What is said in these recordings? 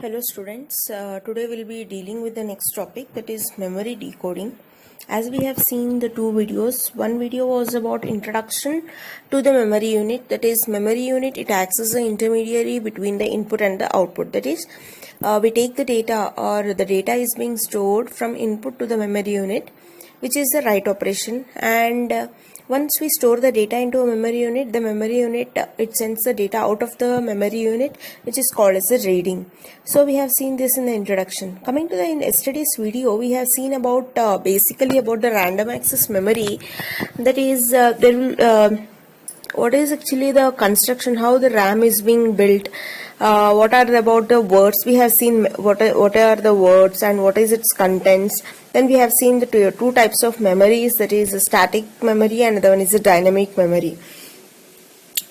Hello students, today we'll be dealing with the next topic, that is memory decoding. As we have seen the two videos, one video was about introduction to the memory unit. That is, memory unit, it acts as an intermediary between the input and the output. That is, we take the data, or the data is being stored from input to the memory unit, which is the write operation, and once we store the data into a memory unit, the memory unit it sends the data out of the memory unit, which is called as the reading. So we have seen this in the introduction. Coming to the yesterday's video, we have seen about basically about the random access memory. That is, what is actually the construction, how the RAM is being built, what are about the words. We have seen what are the words and what is its contents. Then we have seen the two types of memories, that is a static memory and the other one is a dynamic memory.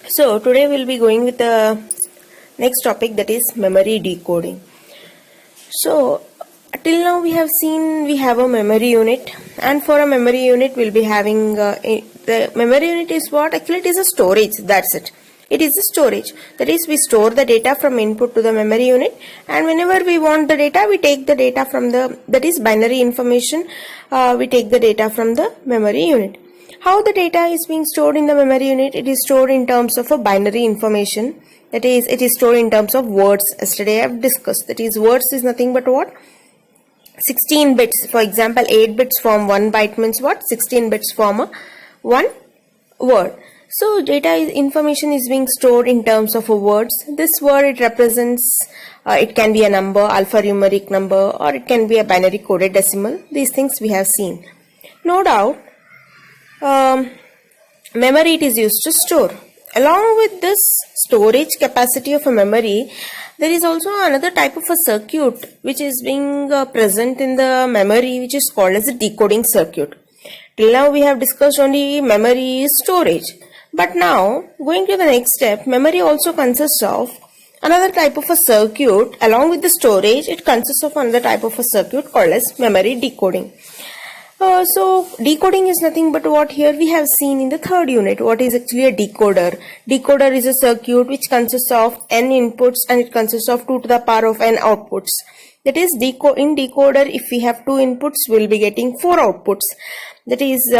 So today we'll be going with the next topic, that is memory decoding. So till now we have seen we have a memory unit, and for a memory unit we'll be having the memory unit is what? Actually it is a storage, that's it. It is a storage. That is, we store the data from input to the memory unit, and whenever we want the data, we take the data from the, that is binary information, we take the data from the memory unit. How the data is being stored in the memory unit? It is stored in terms of a binary information. That is, it is stored in terms of words. Yesterday I have discussed. That is, words is nothing but what? 16 bits. For example, 8 bits form 1 byte means what? 16 bits form a 1 word. So data information is being stored in terms of a words. This word, it represents, it can be a number, alphanumeric number, or it can be a binary coded decimal. These things we have seen. No doubt, memory it is used to store. Along with this storage capacity of a memory, there is also another type of a circuit which is being present in the memory, which is called as a decoding circuit. Till now we have discussed only memory storage. But now, going to the next step, memory also consists of another type of a circuit. Along with the storage, it consists of another type of a circuit called as memory decoding. So decoding is nothing but what here we have seen in the third unit. What is actually a decoder? Decoder is a circuit which consists of n inputs and it consists of 2 to the power of n outputs. That is, in decoder, if we have 2 inputs, we will be getting 4 outputs. That is,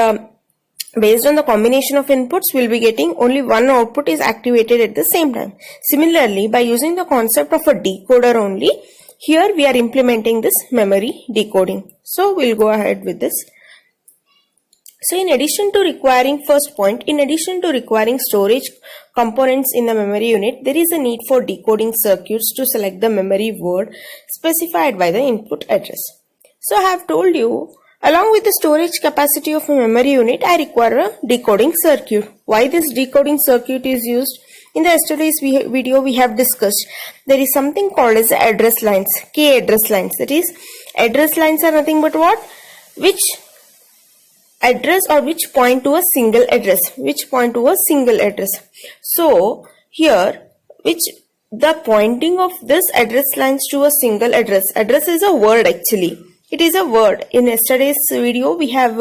based on the combination of inputs, we will be getting only one output is activated at the same time. Similarly, by using the concept of a decoder only, here we are implementing this memory decoding. So we'll go ahead with this. So in addition to requiring, first point, in addition to requiring storage components in the memory unit, there is a need for decoding circuits to select the memory word specified by the input address. So I have told you, along with the storage capacity of a memory unit, I require a decoding circuit. Why this decoding circuit is used? In the yesterday's video we have discussed, there is something called as address lines, K address lines. That is, address lines are nothing but what? Which address or which point to a single address, which point to a single address. So here, which the pointing of this address lines to a single address is a word actually. It is a word. In yesterday's video, we have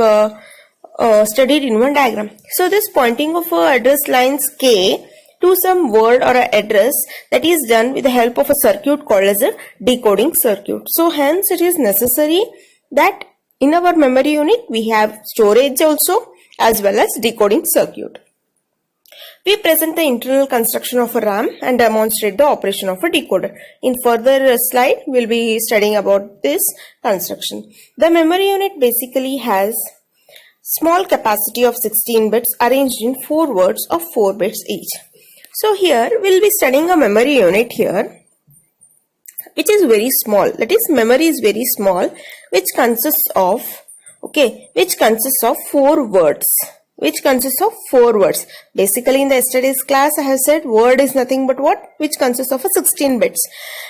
studied in one diagram. So this pointing of address lines K to some word or an address, that is done with the help of a circuit called as a decoding circuit. So hence it is necessary that in our memory unit we have storage also as well as decoding circuit. We present the internal construction of a RAM and demonstrate the operation of a decoder. In further slide, we will be studying about this construction. The memory unit basically has small capacity of 16 bits arranged in 4 words of 4 bits each. So here we will be studying a memory unit here, which is very small. That is, memory is very small, which consists of 4 words. Basically in the yesterday's class I have said word is nothing but what? Which consists of a 16 bits.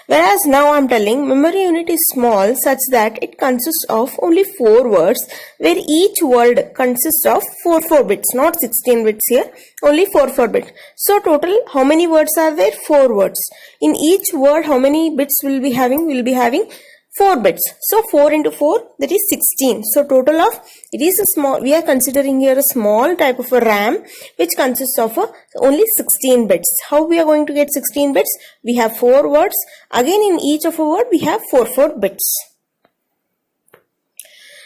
Whereas now I am telling memory unit is small such that it consists of only 4 words, where each word consists of 4 bits, not 16 bits here, only 4 bits. So total how many words are there? 4 words. In each word how many bits will be having? We will be having 4 bits. So 4 into 4, that is 16. So total of, it is a small, we are considering here a small type of a RAM which consists of only 16 bits. How we are going to get 16 bits? We have 4 words. Again, in each of a word we have 4 bits.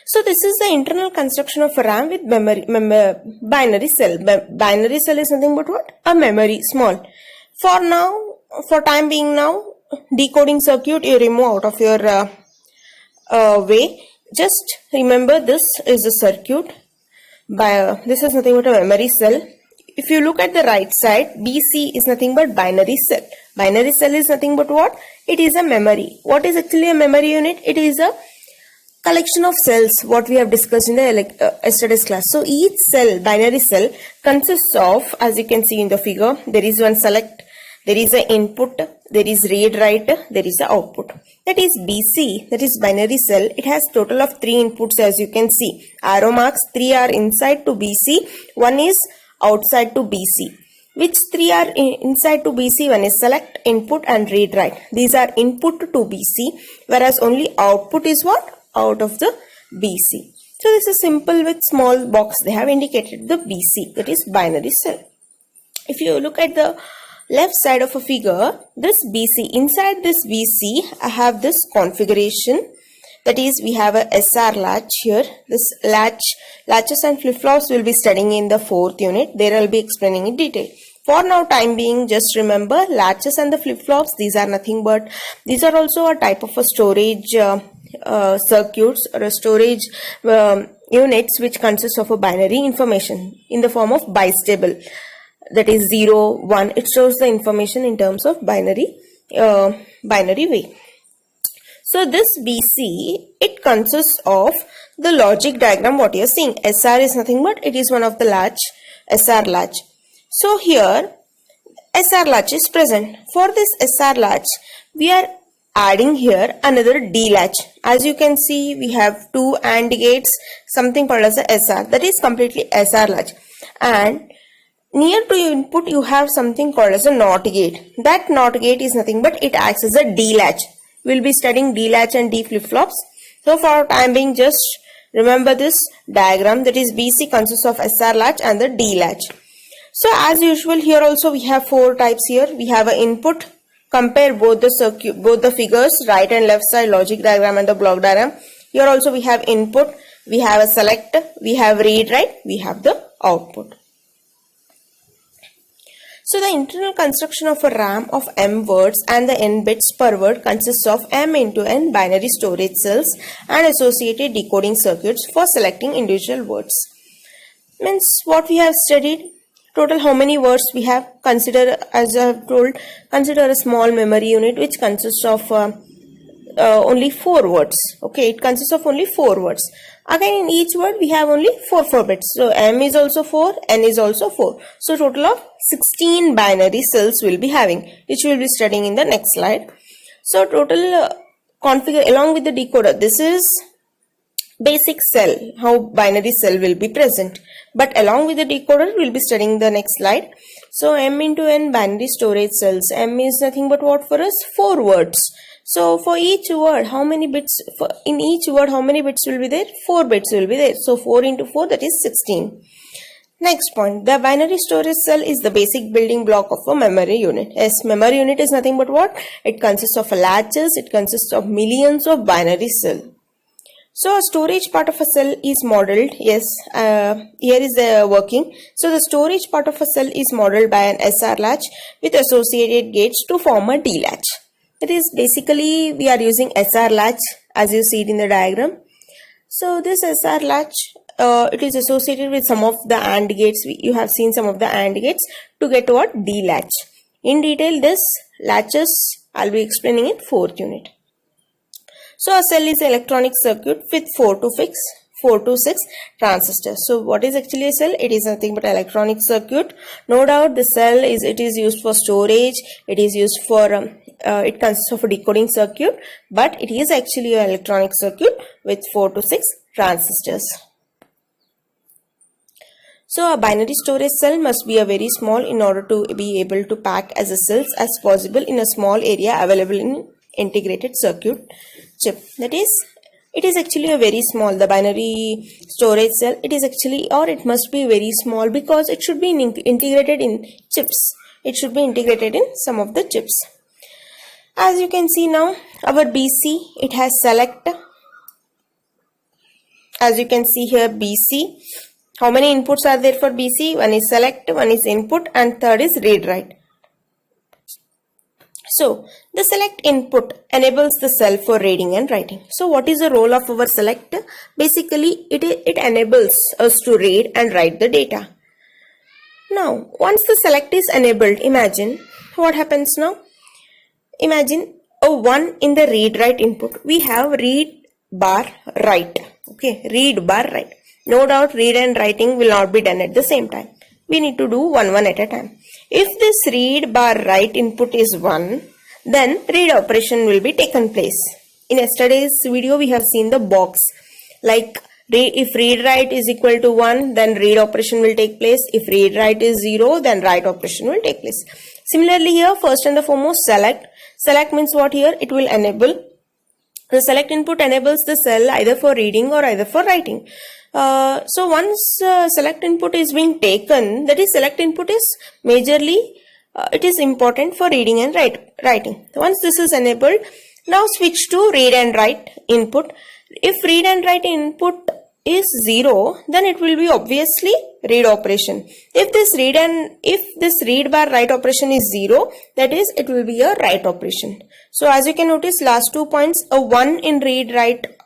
So this is the internal construction of a RAM with binary cell. Binary cell is nothing but what? A memory, small. For now, for time being now, decoding circuit you remove out of your way. Just remember this is a circuit. This is nothing but a memory cell. If you look at the right side, BC is nothing but binary cell. Binary cell is nothing but what? It is a memory. What is actually a memory unit? It is a collection of cells, what we have discussed in the yesterday's class. So each cell, binary cell, consists of, as you can see in the figure, there is one select, there is an input, there is read write, there is an output. That is BC, that is binary cell. It has total of 3 inputs, as you can see. Arrow marks, 3 are inside to BC, 1 is outside to BC. Which 3 are inside to BC? One is select, input and read write. These are input to BC, whereas only output is what? Out of the BC. So this is simple with small box. They have indicated the BC, that is binary cell. If you look at the left side of a figure, this BC, inside this BC I have this configuration, that is we have a SR latch here. This latches and flip-flops will be studying in the 4th unit. There I'll be explaining in detail. For now time being, just remember latches and the flip-flops, these are nothing but, these are also a type of a storage circuits or a storage units which consists of a binary information in the form of bistable, that is 0, 1. It shows the information in terms of binary way. So this BC, it consists of the logic diagram what you are seeing. SR is nothing but, it is one of the latch, SR latch. So here SR latch is present. For this SR latch, we are adding here another D latch. As you can see, we have 2 AND gates, something called as a SR, that is completely SR latch. And near to input you have something called as a NOT gate. That NOT gate is nothing but it acts as a D latch. We will be studying D latch and D flip-flops. So for time being, just remember this diagram, that is BC consists of SR latch and the D latch. So as usual, here also we have 4 types here. We have an input. Compare both the circuit, both the figures, right and left side, logic diagram and the block diagram. Here also we have input, we have a select, we have read write, we have the output. So the internal construction of a RAM of M words and the N bits per word consists of M into N binary storage cells and associated decoding circuits for selecting individual words. Means what we have studied. Total how many words we have? Consider, as I have told, consider a small memory unit which consists of only 4 words. Okay, it consists of only 4 words. Again, in each word we have only 4 bits. So M is also 4, N is also 4. So total of 16 binary cells will be having, which we will be studying in the next slide. So total configure along with the decoder. This is basic cell, how binary cell will be present, but along with the decoder we will be studying the next slide. So M into N binary storage cells. M is nothing but what for us? 4 words. So for each word, how many bits, in each word how many bits will be there? 4 bits will be there. So 4 into 4, that is 16. Next point, the binary storage cell is the basic building block of a memory unit. Yes, memory unit is nothing but what? It consists of latches, it consists of millions of binary cells. So a storage part of a cell is modeled. Yes, here is the working. So the storage part of a cell is modeled by an SR latch with associated gates to form a D latch. That is basically we are using SR latch as you see it in the diagram. So this SR latch, it is associated with some of the AND gates. You have seen some of the AND gates to get what? D latch. In detail, this latches I'll be explaining in 4th unit. So a cell is an electronic circuit with 4 to 6 transistors. So what is actually a cell? It is nothing but an electronic circuit. No doubt the cell is used for storage. It is used for it consists of a decoding circuit, but it is actually an electronic circuit with 4 to 6 transistors. So a binary storage cell must be a very small in order to be able to pack as a cells as possible in a small area available in integrated circuit. chip. That is, it is actually a very small, the binary storage cell, it is actually, or it must be very small because it should be integrated in chips. It should be integrated in some of the chips. As you can see now, our BC, it has select. As you can see here, BC. How many inputs are there for BC? One is select, one is input, and third is read write. So, the select input enables the cell for reading and writing. So, what is the role of our select? Basically, it enables us to read and write the data. Now, once the select is enabled, imagine what happens now. Imagine a 1 in the read write input. We have read bar write. Okay, read bar write. No doubt read and writing will not be done at the same time. We need to do one at a time. If this read bar write input is 1, then read operation will be taken place. In yesterday's video, we have seen the box. Like if read write is equal to 1, then read operation will take place. If read write is 0, then write operation will take place. Similarly here, first and the foremost, select. Select means what here? It will enable. The select input enables the cell either for reading or either for writing. So once select input is being taken, that is select input is majorly, it is important for reading and writing. Once this is enabled, now switch to read and write input. If read and write input is 0, then it will be obviously read operation. If this read bar write operation is 0, that is it will be a write operation. So as you can notice, last 2 points, a 1 in read write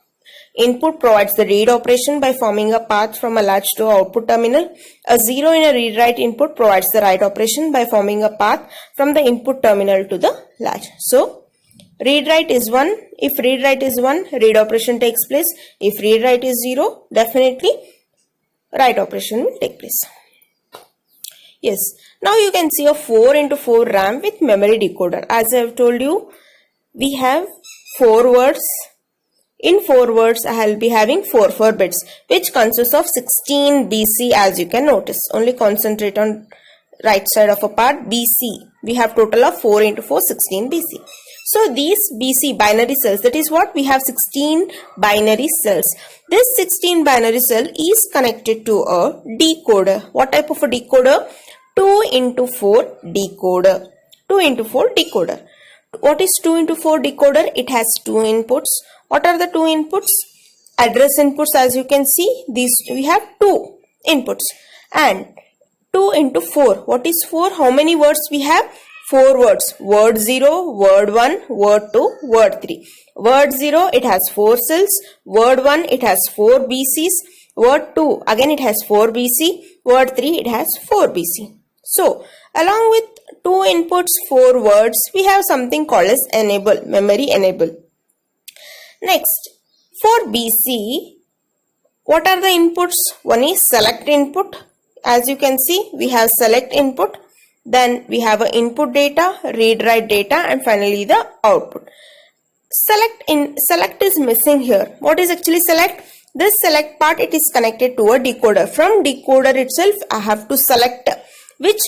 input provides the read operation by forming a path from a latch to output terminal. A 0 in a read write input provides the write operation by forming a path from the input terminal to the latch. So read write is 1. If read write is 1, read operation takes place. If read write is 0, definitely write operation will take place. Yes. Now you can see a 4x4 RAM with memory decoder. As I have told you, we have 4 words. In 4 words, I will be having 4 bits, which consists of 16 BC, as you can notice. Only concentrate on right side of a part, BC. We have total of 4x4, 16 BC. So these BC binary cells, that is what we have 16 binary cells. This 16 binary cell is connected to a decoder. What type of a decoder? 2x4 decoder. 2x4 decoder. What is 2x4 decoder? It has 2 inputs. What are the 2 inputs? Address inputs, as you can see, these we have 2 inputs. And 2x4. What is 4? How many words we have? 4 words. Word 0, word 1, word 2, word 3. Word 0, it has 4 cells. Word 1, it has 4 BCs. Word 2, again it has 4 BC. Word 3, it has 4 BC. So, along with 2 inputs, 4 words, we have something called as enable, memory enable. Next, for BC, what are the inputs? One is select input. As you can see, we have select input. Then we have a input data, read write data, and finally the output. Select is missing here. What is actually select? This select part, it is connected to a decoder. From decoder itself, I have to select which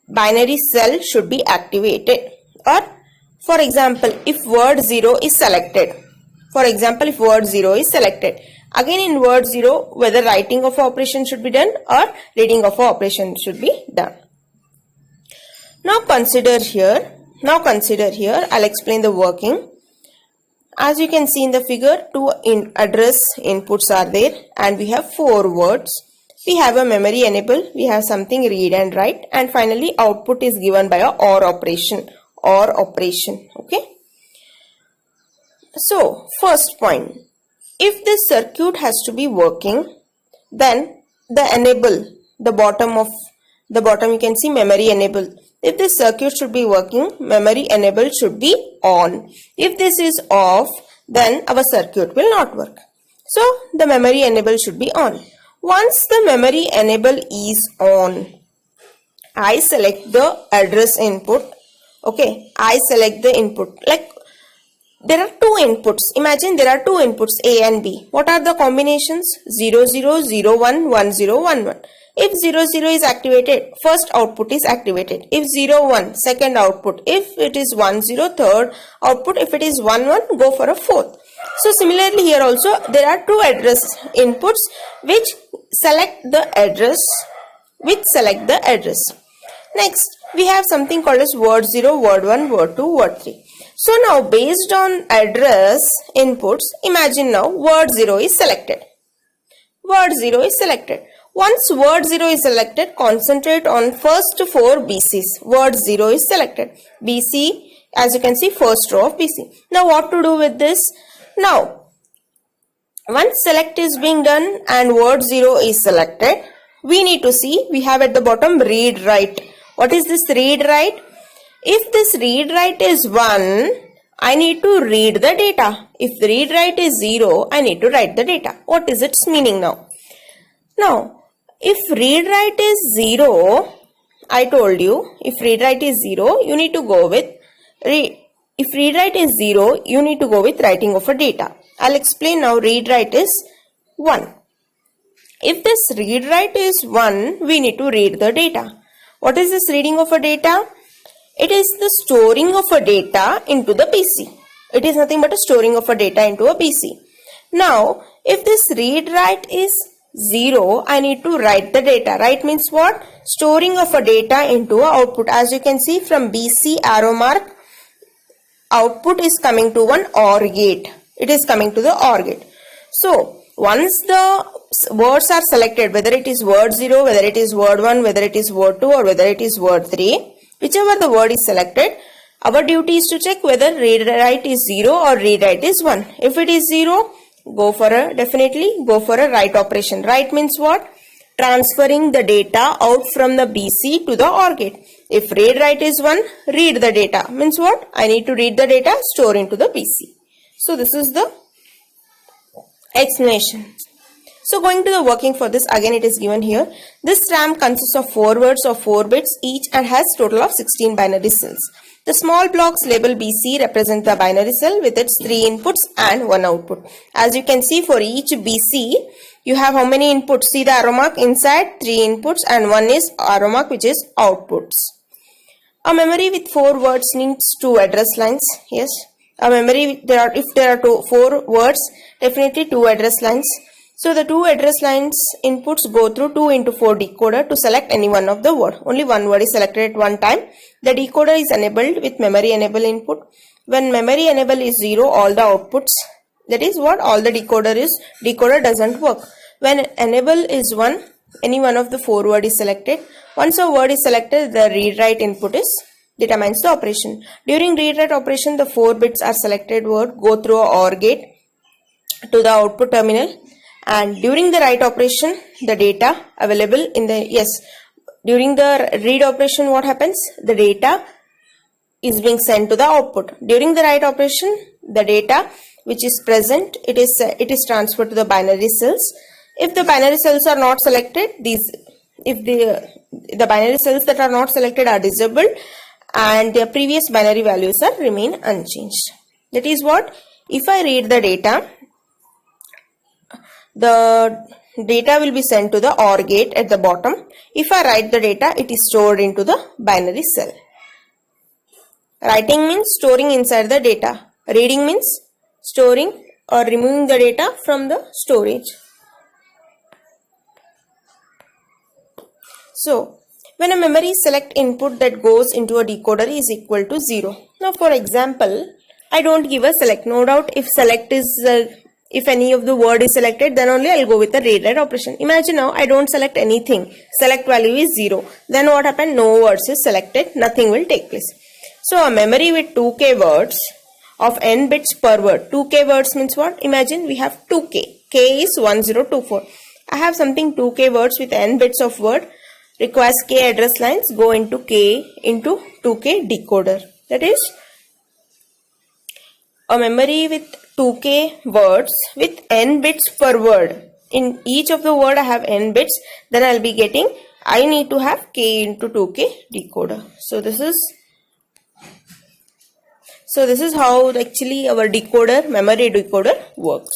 binary cell should be activated. Or for example, if word 0 is selected. Again in word 0, whether writing of operation should be done or reading of operation should be done. Now consider here, I'll explain the working. As you can see in the figure, 2 address inputs are there and we have 4 words. We have a memory enable, we have something read and write, and finally output is given by a OR operation. Okay. So first point, if this circuit has to be working, then the enable, the bottom you can see memory enable. If this circuit should be working, memory enable should be on. If this is off, then our circuit will not work. So the memory enable should be on. Once the memory enable is on, I select the address input. Okay, I select the input. Like there are 2 inputs. Imagine there are 2 inputs A and B. What are the combinations? 0, 0, 0, 1, 1, 0, 1, 1. If 0 0 is activated, first output is activated. If 0 1, second output. If it is 1 0, third output. If it is 1 1, go for a fourth. So similarly here also there are two address inputs which select the address. Next we have something called as word 0, word 1, word 2, word 3. So now based on address inputs, imagine now word 0 is selected. Word 0 is selected. Once word 0 is selected, concentrate on first 4 BCs. Word 0 is selected. BC, as you can see, first row of BC. Now what to do with this? Now, once select is being done and word 0 is selected, we need to see, we have at the bottom read write. What is this read write? If this read write is 1, I need to read the data. If the read write is 0, I need to write the data. What is its meaning now? Now, if read write is 0, I told you, if read write is 0, you need to go with if read write is 0, you need to go with writing of a data. I'll explain now. Read write is 1. If this read write is 1, we need to read the data. What is this reading of a data? It is the storing of a data into the PC. It is nothing but a storing of a data into a PC. Now, if this read write is 0, I need to write the data. Write means what? Storing of a data into a output. As you can see from BC arrow mark, output is coming to one OR gate. It is coming to the OR gate. So, once the words are selected, whether it is word 0, whether it is word 1, whether it is word 2 or whether it is word 3, whichever the word is selected, our duty is to check whether read write is 0 or read write is 1. If it is 0, definitely go for a write operation. Write means what? Transferring the data out from the BC to the OR gate. If read write is 1, read the data. Means what? I need to read the data, store into the PC. So this is the explanation. So going to the working for this, again it is given here. This RAM consists of 4 words of 4 bits each and has total of 16 binary cells. The small blocks labeled BC represent the binary cell with its 3 inputs and 1 output. As you can see, for each BC, you have how many inputs? See the arrow mark inside, 3 inputs and 1 is arrow mark which is outputs. A memory with 4 words needs 2 address lines. Yes. A memory, if there are 4 words, definitely 2 address lines. So the 2 address lines inputs go through 2 into 4 decoder to select any one of the word. Only one word is selected at one time. The decoder is enabled with memory enable input. When memory enable is 0, all the outputs, that is what all the decoder doesn't work. When enable is 1, any one of the 4 word is selected. Once a word is selected, the read write input determines the operation. During read write operation, the 4 bits are selected word go through a OR gate to the output terminal. And during the write operation, the data available in the, during the read operation, what happens? The data is being sent to the output. During the write operation, the data which is present, it is transferred to the binary cells. If the binary cells are not selected, if the binary cells that are not selected are disabled and their previous binary values remain unchanged. That is what? If I read the data, the data will be sent to the OR gate at the bottom. If I write the data, it is stored into the binary cell. Writing means storing inside the data. Reading means storing or removing the data from the storage. So, when a memory select input that goes into a decoder is equal to 0. Now, for example, I don't give a select. No doubt, if select is if any of the word is selected, then only I'll go with the read write operation. Imagine now I don't select anything. Select value is 0. Then what happened? No words is selected. Nothing will take place. So a memory with 2k words of n bits per word. 2k words means what? Imagine we have 2k. K is 1024. I have something 2k words with n bits of word. Requires k address lines. Go into k into 2k decoder. That is a memory with 2k words with n bits per word. In each of the word I have n bits. Then I'll be getting, I need to have k into 2k decoder. So this is how actually our decoder, memory decoder works.